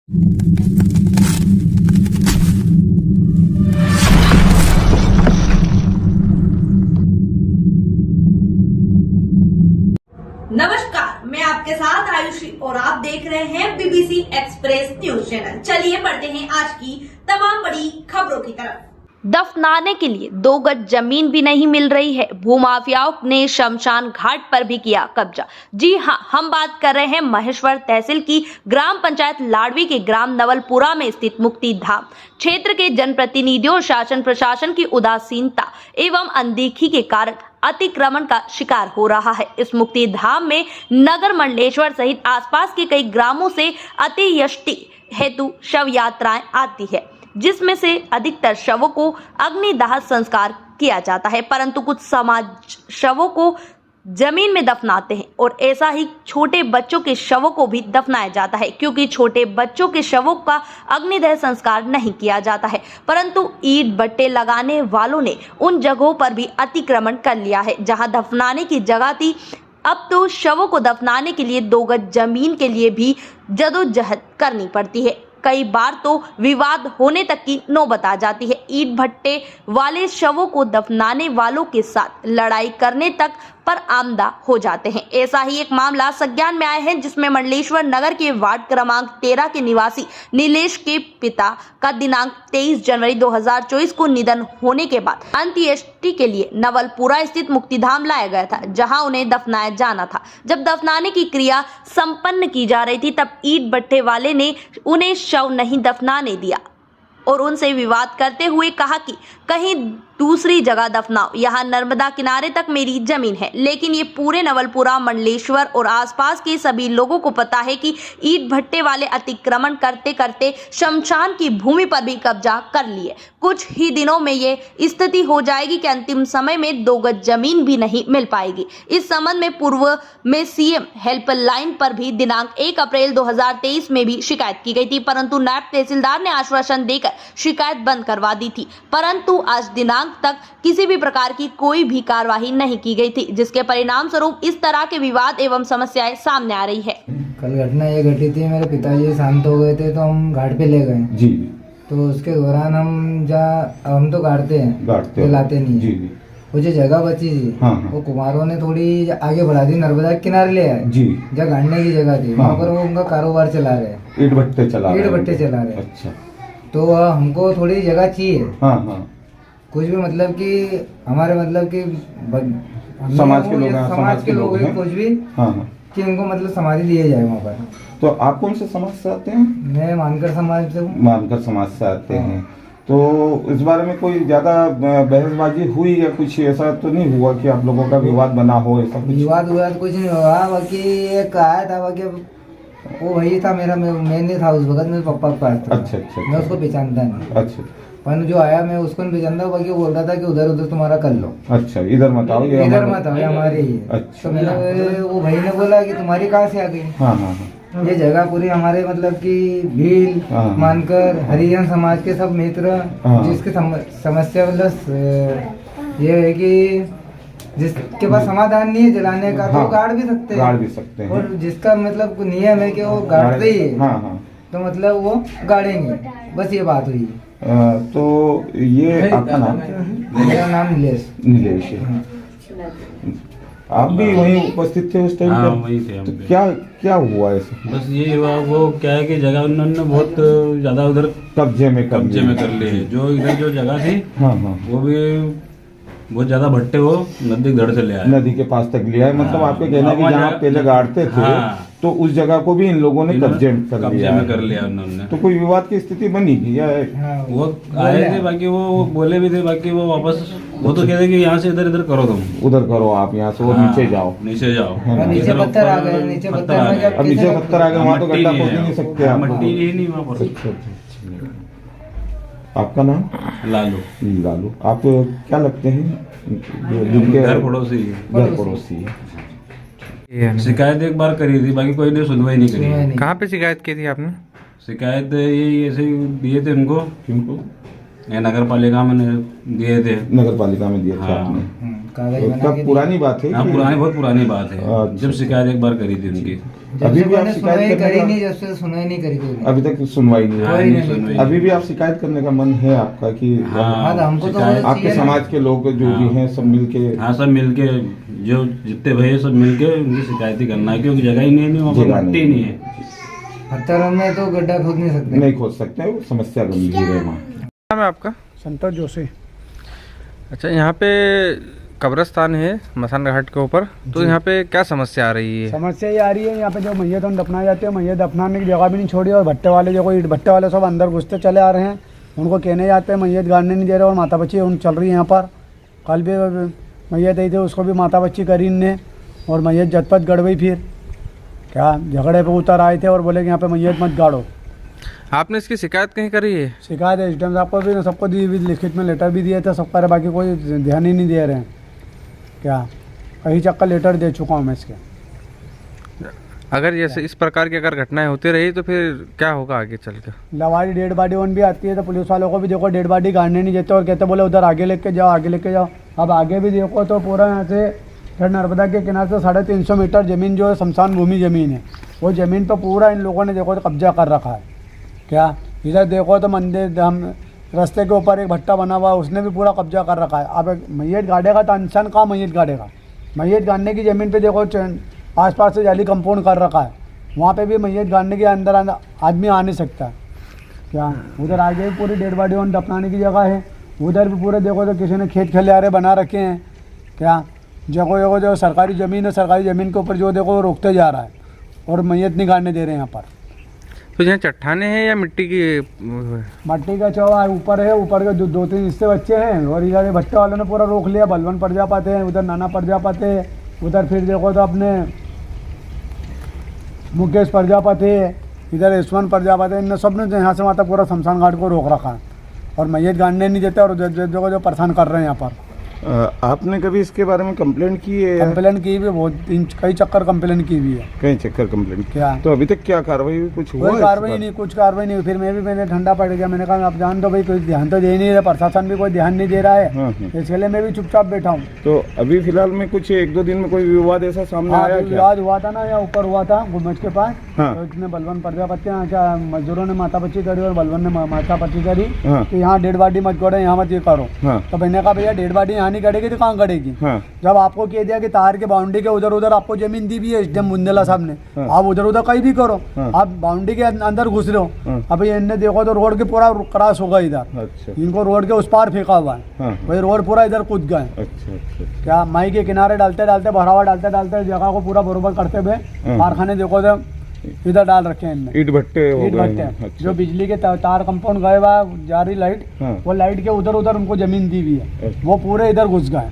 नमस्कार, मैं आपके साथ आयुषी और आप देख रहे हैं बीबीसी एक्सप्रेस न्यूज चैनल। चलिए बढ़ते हैं आज की तमाम बड़ी खबरों की तरफ। दफनाने के लिए 2 गज जमीन भी नहीं मिल रही है। भूमाफियाओं ने शमशान घाट पर भी किया कब्जा। जी हां, हम बात कर रहे हैं महेश्वर तहसील की ग्राम पंचायत लाडवी के ग्राम नवलपुरा में स्थित मुक्ति धाम क्षेत्र के जनप्रतिनिधियों और शासन प्रशासन की उदासीनता एवं अनदेखी के कारण अतिक्रमण का शिकार हो रहा है। इस मुक्ति धाम में नगर मंडलेश्वर सहित आसपास के कई ग्रामों से अतियष्टि हेतु शव यात्राएं आती है, जिसमें से अधिकतर शवों को अग्निदाह संस्कार किया जाता है, परंतु कुछ समाज शवों को जमीन में दफनाते हैं और ऐसा ही छोटे बच्चों के शवों को भी दफनाया जाता है, क्योंकि छोटे बच्चों के शवों का अग्निदाह संस्कार नहीं किया जाता है। परंतु ईंट भट्टे लगाने वालों ने उन जगहों पर भी अतिक्रमण कर लिया है जहां दफनाने की जगह थी। अब तो शवों को दफनाने के लिए 2 गज जमीन के लिए भी जदोजहद करनी पड़ती है। कई बार तो विवाद होने तक की नौबत आ जाती है। ईंट भट्टे वाले शवों को दफनाने वालों के साथ लड़ाई करने तक पर आमदा हो जाते हैं। ऐसा ही एक मामला संज्ञान में आया है, जिसमें मंडलेश्वर नगर के वार्ड क्रमांक 13 के निवासी नीलेश के पिता का दिनांक 23 जनवरी 2024 को निधन होने के बाद अंत्येष्टि के लिए नवलपुरा स्थित मुक्तिधाम लाया गया था, जहां उन्हें दफनाया जाना था। जब दफनाने की क्रिया संपन्न की जा रही थी, तब ईंट भट्टे वाले ने उन्हें शव नहीं दफनाने दिया और उनसे विवाद करते हुए कहा कि कहीं दूसरी जगह दफनाओ, यहाँ नर्मदा किनारे तक मेरी जमीन है। लेकिन ये पूरे नवलपुरा, मंडलेश्वर और आसपास के सभी लोगों को पता है कि ईंट भट्टे वाले अतिक्रमण करते करते शमशान की भूमि पर भी कब्जा कर लिए। कुछ ही दिनों में ये स्थिति हो जाएगी कि अंतिम समय में 2 गज जमीन भी नहीं मिल पाएगी। इस संबंध में पूर्व में सीएम हेल्पलाइन पर भी दिनांक 1 अप्रैल 2023 में भी शिकायत की गई थी, परंतु नायब तहसीलदार ने आश्वासन देकर शिकायत बंद करवा दी थी। परंतु आज दिनांक तक किसी भी प्रकार की कोई भी कार्यवाही नहीं की गई थी, जिसके परिणाम स्वरूप इस तरह के विवाद एवं समस्याएं सामने आ रही है। कल घटना ये घटी थी, मेरे पिताजी शांत हो गए थे तो हम घाट पे ले गए जी। तो उसके दौरान हम तो गाड़ते हैं, लाते नहीं जी। वो जो जगह बची थी, हाँ। वो कुमारों ने थोड़ी आगे बढ़ा दी, नर्मदा के किनारे ले आए जी। जहाँ गाड़ने की जगह थी, वहाँ पर वो उनका कारोबार चला रहे, ईंट भट्टे चला रहे। अच्छा। तो हमको थोड़ी जगह चाहिए। हाँ। कुछ भी मतलब कि हमारे मतलब कि समाज के लोग हैं कुछ भी हाँ। कि उनको मतलब समाधि दिए जाए वहाँ पर। तो आप कौन से समाज से आते हैं? मैं मानकर समाज से हूँ। मानकर समाज से आते हैं। तो इस बारे में कोई ज्यादा बहसबाजी हुई या कुछ ऐसा तो नहीं हुआ कि आप लोगों का विवाद बना हो? ऐसा विवाद कुछ नहीं हुआ। बाकी एक आया था, बाकी वो वही था मेरा, मैं नहीं था उस वक्त, मेरे पापा के पास था। अच्छा। मैं उसको पहचानता नहीं। अच्छा। पर जो आया मैं उसको नहीं पहचानता, बाकी वो बोल रहा था कि उधर तुम्हारा कर लो। अच्छा, इधर मत आओ, इधर मत आओ, हमारी ही। अच्छा। तो मैंने वो भाई ने बोला कि तुम्हारी कहाँ से आ गई? हाँ। ये जगह पूरी हमारे मतलब कि भील, मानकर, हरिजन समाज के सब मित्र, जिसकी समस्या मतलब ये है कि जिसके पास समाधान नहीं है जलाने का, तो गाड़ भी सकते हैं। और जिसका मतलब नियम है कि वो गाड़ते ही है, तो मतलब वो गाड़ेंगे, बस ये बात हुई। तो ये आपका नाम? मेरा नाम नीलेश है। आप भी वहीं उपस्थित थे उस टाइम? हाँ, वहीं थे हम। तो क्या हुआ ऐसा? बस ये हुआ, वो क्या है कि जगह उन्होंने बहुत ज्यादा उधर कब्जे में कर लिए। जो इधर जो जगह थी हाँ। वो भी बहुत ज्यादा भट्टे वो नदी धड़ से ले आए, नदी के पास तक लिया है। मतलब आपके कहना है कि जहाँ पहले गाड़ते थे तो उस जगह को भी इन लोगों ने कब्जे में कर लिया उन्होंने। तो कोई विवाद की स्थिति बनी थी या? वो आए थे, बाकी वो बोले भी थे, बाकी वो वापस वो तो कहते कि यहाँ से इधर करो, तुम उधर करो, आप यहाँ से वो नीचे जाओ। नीचे पत्थर आ गए, अब नीचे पत्थर आ गए, वहाँ तो गड्ढा खोद नहीं सकते, मट्टी नहीं वहाँ पर। आपका नाम? लालू। आप क्या लगते हैं? जिनके घर पड़ोसी है। शिकायत एक बार करी थी, बाकी कोई ने सुनवाई नहीं करी। कहाँ पे शिकायत की थी आपने? शिकायत ये ऐसे दिए थे उनको, किनको? ये नगर पालिका में दिए थे। नगर पालिका में दिए थे हाँ। आपने? कागज तो बना कब के पुरानी बात है? हाँ, कि- पुरानी, बहुत पुरानी बात है। अच्छा। जब शिकायत एक बार करी थी उनकी। जब अभी से भी आप मैंने शिकायत सुनाई करने करी का- नहीं, जब से सुनाई नहीं करी कोई। अभी तक सुनवाई नहीं हाँ, है। नहीं सुनवाई। अभी भी आप शिकायत करने का मन है आपका कि हाँ, तो हमको तो शिकायत- आपके चाहिए ना। समाज के लोग जो भी हैं सब मिलके? हाँ, सब मिलके, जो जितने भाई सब मिलके उनकी शिकायत ही करना है, क्योंकि जगह ही नहीं है, वहाँ पर जगह मट्टी नहीं है। 70 में तो गड्ढा खोद नहीं सकते। नहीं खोद सकते, वो समस्या गंभीर है वहाँ। नाम है आपका? संतोष जोशी। अच्छा, यहाँ पे कब्रिस्तान है मसान घाट के ऊपर, तो यहाँ पे क्या समस्या आ रही है? समस्या ये आ रही है, यहाँ पे जो मैयत हम दफनाए जाते हैं, मैयत दफनाने की जगह भी नहीं छोड़ी, और भट्टे वाले जो कोई भट्टे वाले सब अंदर घुसते चले आ रहे हैं, उनको कहने जाते हैं मैयत गाड़ने नहीं दे रहे, और माता बच्ची उन चल रही है यहाँ पर। कल भी मैयत आई थी, उसको भी माता बच्ची करी इनने, और मैयत जतपत गड़ गई। फिर क्या झगड़े पे उतर आए थे और बोले कि यहाँ पे मैयत मत गाड़ो। आपने इसकी शिकायत कहीं करी है? शिकायत एसडीएम साहब को भी सबको दी हुई, लिखित में लेटर भी दिए थे सब पर, बाकी कोई ध्यान ही नहीं दे रहे हैं। क्या कई चक्कर लेटर दे चुका हूँ मैं इसके। अगर जैसे इस प्रकार की अगर घटनाएं होती रही तो फिर क्या होगा आगे चल कर? लवारी डेड बॉडी वन भी आती है तो पुलिस वालों को भी देखो डेड बॉडी गाड़ने नहीं देते, और कहते बोले उधर आगे लेके जाओ, आगे लेके जाओ। अब आगे भी देखो तो पूरा यहाँ से फिर नर्मदा के किनारे से 350 मीटर ज़मीन जो है शमशान भूमि ज़मीन है, वो ज़मीन पर पूरा इन लोगों ने देखो तो कब्जा कर रखा है। क्या इधर देखो तो मंदिर, हम रास्ते के ऊपर एक भट्टा बना हुआ है, उसने भी पूरा कब्जा कर रखा है। अब मैयत गाड़ेगा तो इंसान कहाँ मैयत गाड़ेगा? मैयत गाड़ने की ज़मीन पे देखो आसपास से जाली कंपाउंड कर रखा है, वहाँ पे भी मैयत गाड़ने के अंदर आदमी आ नहीं सकता। क्या उधर आगे भी पूरी डेड बॉडी वन दफनाने की जगह है, उधर भी पूरे देखो तो किसी ने खेत खलियारे बना रखे हैं। क्या जगह जगह जो सरकारी ज़मीन है, सरकारी ज़मीन के ऊपर जो देखो रोकते जा रहा है, और मैयत नहीं गाड़ने दे रहे हैं यहाँ पर। तो यहाँ चट्टाने हैं या मिट्टी की? मट्टी का चौवा ऊपर है, ऊपर के 2-3 हिस्से बच्चे हैं, और इधर भट्टे वालों ने पूरा रोक लिया। बलवन प्रजापति हैं, उधर नाना प्रजापति है, उधर फिर देखो तो अपने मुकेश प्रजापति है, इधर यशवंत प्रजापति, इन सब ने यहाँ से वहाँ तक पूरा शमशान घाट को रोक रखा है, और मैयत गाड़ने नहीं देते, और जो परेशान कर रहे हैं यहाँ पर। आपने कभी इसके बारे में कंप्लेंट की है? कंप्लेन की भी बहुत, कई चक्कर कंप्लेन की भी है। कई चक्कर कंप्लेंट क्या तो अभी तक क्या कार्रवाई हुई? कुछ हुआ? कोई कार्रवाई नहीं, कुछ कार्रवाई नहीं हुई। फिर मैंने ठंडा पड़ गया, मैंने कहा आप जान दो भाई, कोई ध्यान तो दे नहीं रहा, प्रशासन भी कोई ध्यान नहीं दे रहा है, इसके लिए मैं भी चुपचाप बैठा हूँ। तो अभी फिलहाल में कुछ 1-2 दिन में कोई विवाद ऐसा सामने आया क्या? विवाद हुआ था ना, या ऊपर हुआ था गुम्बज के पास, हाँ। तो इसमें बलवन प्रजापति क्या मजदूरों ने माता बच्ची करी, और बलवन ने माता बच्ची करी हाँ। कि यहाँ डेड बॉडी मत करो, यहाँ मत ये करो। हाँ। तो मैंने कहा भैया डेड बॉडी यहाँ नहीं करेगी तो कहाँ करेगी? हाँ। जब आपको कह दिया कि तार के बाउंड्री के उधर उधर आपको जमीन दी भी है एसडीएम बुंदेला साहब ने, हाँ। आप उधर उधर कहीं भी करो, हाँ। आप बाउंड्री के अंदर घुस रहे हो। हाँ। अभी इनने देखो तो रोड के पूरा क्रॉस होगा इधर, अच्छा इनको रोड के उस पार फेंका हुआ है, हाँ। वही रोड पूरा इधर कूद गए। अच्छा अच्छा क्या माई के किनारे डालते डालते, बढ़ावा डालते डालते जगह को पूरा बरोबर करते हुए कारखाने देखो तो इधर डाल रखे हैं इनने, ईट भट्टे हो ईंट गए भट्टे। हैं। अच्छा। जो बिजली के तार कंपाउंड गए हुआ जा रही लाइट, हाँ। वो लाइट के उधर उधर उनको जमीन दी हुई है, अच्छा। वो पूरे इधर घुस गए।